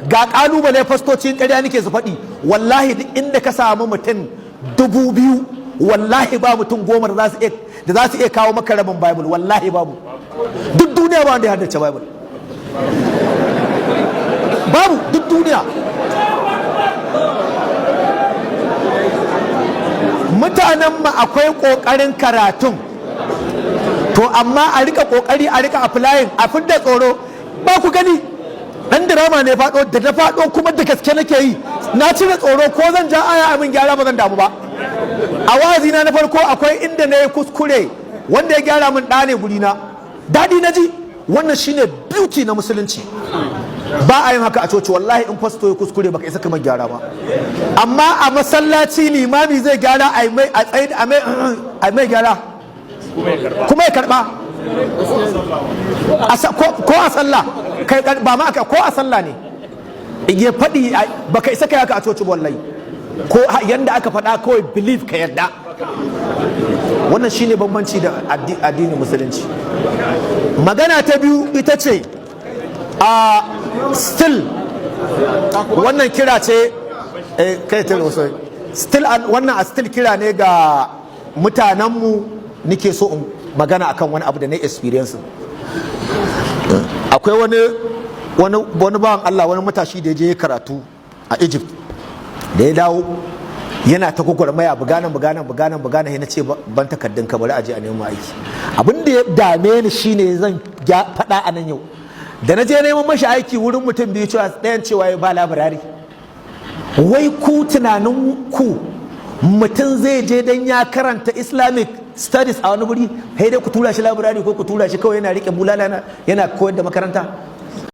ga kalubale fastocin ƙarya nake su faɗi, wallahi duk inda ka samu mutum 2000 wallahi ba mutum 10 da za su iya kawo maka rabin Bible, wallahi babu. Duk duniya ba wanda ya haddace Bible, babu duk duniya. Mutanen ma akwai ƙoƙarin karatun, to amma a rika ƙoƙari a rika applying, a fidda tsoro. Ba ku gani ɗan dirama ne faɗo, da na faɗo kuma da gaske nake yi, na cire tsoro, ko zan ja aya abin gyara ba zan damu ba. A wa'azina na farko akwai inda na yi kuskure, wanda ya gyara min ɗa ne gurina, daɗi na ji. Wannan shine beauty na musulunci. Ba a yin haka a coci, wallahi in fasto ya kuskure baka isa kamar gyara ba. Amma a masallaci limami zai gyara a mai gyara kuma ya karba. Ko a sallah ba ma aka, ko a sallah ne ya faɗi baka isa kai haka a coci wallahi, ko yanda aka faɗa kawai believe ka yarda. Wannan shine bambanci da addinin musulunci. Magana ta biyu ita ce a still wannan kira ce kai ta still wannan a still kira ne ga mutanenmu. Nike so in magana akan wani abu da na experience. Akwai wani bawan Allah, wani matashi da ya je karatu a Egypt, da ya dawo yana ta gwagwarmaya bugana yana ce ban takardun ka bari a je a nemo aiki. Abin da ya dame ni shine zan faɗa a nan yau, da na je neman mashi aiki wurin mutum biyu, cewa ɗayan cewa ya ba labirari. Wai ku tunanin ku mutum zai je dan ya karanta Islamic studies a wani wuri, sai dai ku tura shi labirari ko ku tura shi kawai yana rike bulala yana koyar da makaranta?